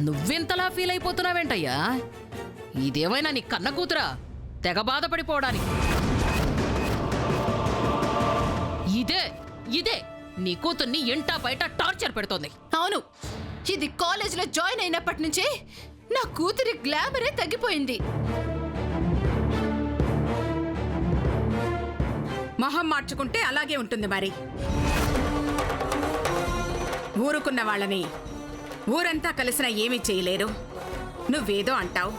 నువ్వెంతలా feel అయిపోతున్నావేంటయ్యా? ఇదేమైనా నీ కన్న కూతురా తెగ బాధపడిపోవడానికి? ఇదే ఇదే నీ కూతుర్ని ఇంటా బయట టార్చర్ పెడుతోంది. అవును, ఇది కాలేజీలో జాయిన్ అయినప్పటి నుంచే నా కూతురి గ్లామరే తగ్గిపోయింది. మొహం మార్చుకుంటే అలాగే ఉంటుంది మరి. ఊరుకున్న వాళ్ళని ఊరంతా కలిసినా ఏమీ చేయలేరు. నువ్వేదో అంటావు,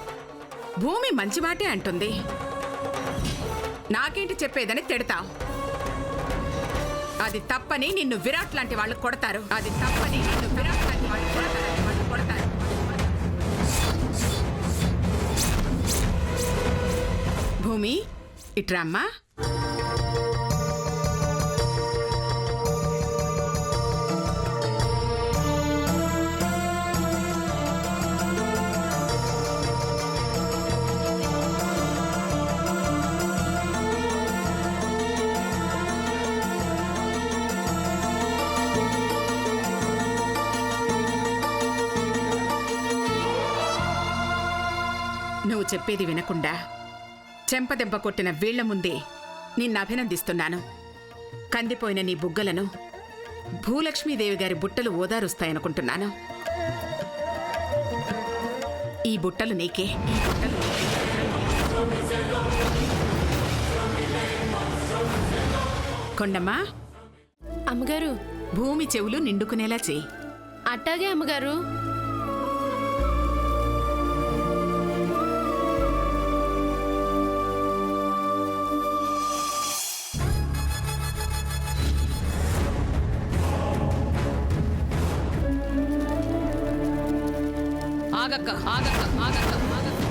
భూమి మంచి మాటే అంటుంది. నాకేంటి చెప్పేదని తిడతావు. అది తప్పని నిన్ను విరాట్ లాంటి వాళ్ళు కొడతారు. అది తప్పని నిన్ను విరాట్ లాంటి వాళ్ళు కొడతారు. భూమి, ఇట్రామ్మా. నువ్వు చెప్పేది వినకుండా చెంపదెబ్బ కొట్టిన వీళ్ల ముందే నిన్ను అభినందిస్తున్నాను. కందిపోయిన నీ బుగ్గలను భూలక్ష్మీదేవి గారి బుట్టలు ఓదారుస్తాయనుకుంటున్నాను. ఈ బుట్టలు నీకే. కొండమ్మా, అమ్మగారు, భూమి చెవులు నిండుకునేలా చెయ్యి. అట్టాగే అమ్మగారు. ఆగక్క ఆగక్క ఆగక్క ఆగక్క.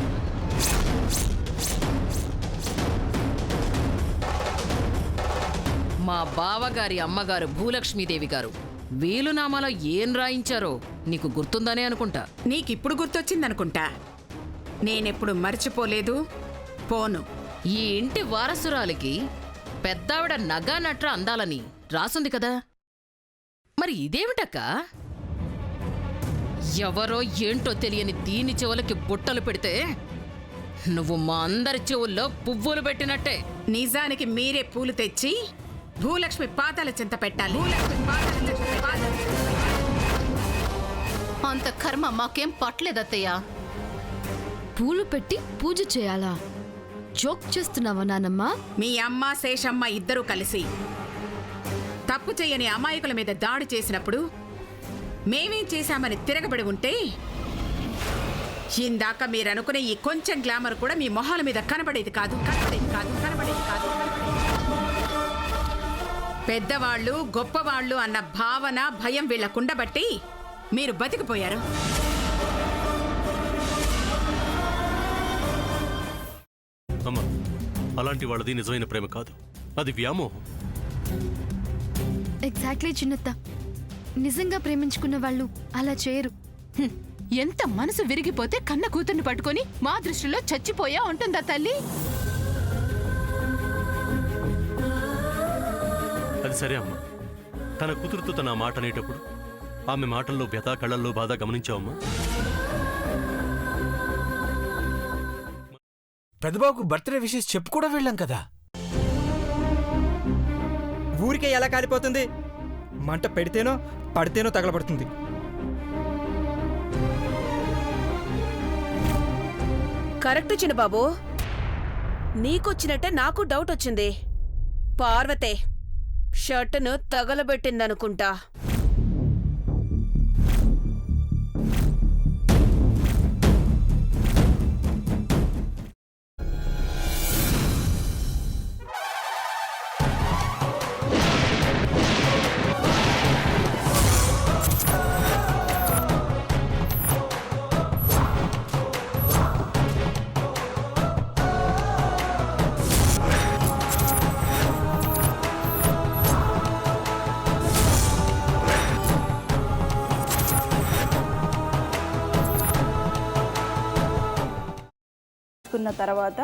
మా బావగారి అమ్మగారు భూలక్ష్మీదేవి గారు వీలునామాలో ఏం రాయించారో నీకు గుర్తుందనే అనుకుంటా. నీకిప్పుడు గుర్తొచ్చిందనుకుంటా. నేనెప్పుడు మర్చిపోలేదు, పోను. ఈ ఇంటి వారసురాలికి పెద్దావిడ నగా నట్ర అందాలని రాసుంది కదా, మరి ఇదేమిటక్క? ఎవరో ఏంటో తెలియని దీని చెవులకి బుట్టలు పెడితే నువ్వు మా అందరి చెవుల్లో పువ్వులు పెట్టినట్టే. నిజానికి మీరే పూలు తెచ్చి భూలక్ష్మి పాదాల చింత పెట్టాలి. అంత కర్మ మాకేం పట్టలేదత్తయ్య. పూలు పెట్టి పూజ చేయాలా? జోక్ చేస్తున్నావా నానమ్మా? మీ అమ్మ శేషమ్మ ఇద్దరూ కలిసి తప్పు చేయని అమాయకుల మీద దాడి చేసినప్పుడు మేమేం చేశామని తిరగబడి ఉంటే ఇందాక మీరనుకునే ఈ కొంచెం గ్లామర్ కూడా మీ మొహాల మీద కనబడేది కాదు. పెద్దవాళ్ళు గొప్పవాళ్ళు అన్న భావన భయం వీళ్ళకుండబట్టి మీరు బతికిపోయారు. అమ్మా, అలాంటి వాళ్ళది నిజమైన ప్రేమ కాదు, అది వ్యామోహం. ఎగ్జాక్ట్లీ చిన్నత్త, నిజంగా ప్రేమించుకున్న వాళ్ళు అలా చేయరు. ఎంత మనసు విరిగిపోతే కన్న కూతుర్ని పట్టుకొని మా దృష్టిలో చచ్చిపోయా ఉంటుందా తల్లి? అది సరే అమ్మా, తన కూతురుతో తన మాట అనేటప్పుడు ఆమె మాటల్లో వ్యథ, కళ్ళల్లో బాధ గమనించావమ్మా? పెద్దబాబుకు బర్త్డే విషెస్ చెప్పు కూడా వెళ్ళాం కదా. ఊరికే ఎలా కాలిపోతుంది? మంట పెడితేనో పడితేనో తగలబడుతుంది. కరెక్ట్ చిన్నబాబు, నీకొచ్చినట్టే నాకు డౌట్ వచ్చింది. పార్వతే షర్టును తగలబెట్టిందనుకుంటా. తర్వాత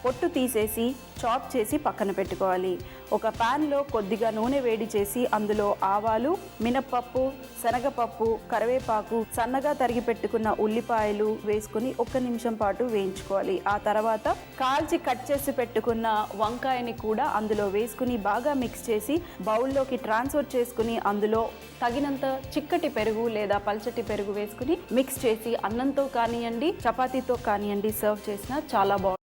పొట్టు తీసేసి చాప్ చేసి పక్కన పెట్టుకోవాలి. ఒక ప్యాన్లో కొద్దిగా నూనె వేడి చేసి అందులో ఆవాలు, మినప్పప్పు, శనగపప్పు, కరివేపాకు, సన్నగా తరిగి పెట్టుకున్న ఉల్లిపాయలు వేసుకుని 1 నిమిషం పాటు వేయించుకోవాలి. ఆ తర్వాత కాల్చి కట్ చేసి పెట్టుకున్న వంకాయని కూడా అందులో వేసుకుని బాగా మిక్స్ చేసి బౌల్లోకి ట్రాన్స్ఫర్ చేసుకుని అందులో తగినంత చిక్కటి పెరుగు లేదా పల్చటి పెరుగు వేసుకుని మిక్స్ చేసి అన్నంతో కానివ్వండి, చపాతీతో కానివ్వండి సర్వ్ చేసినా చాలా బాగుంటుంది.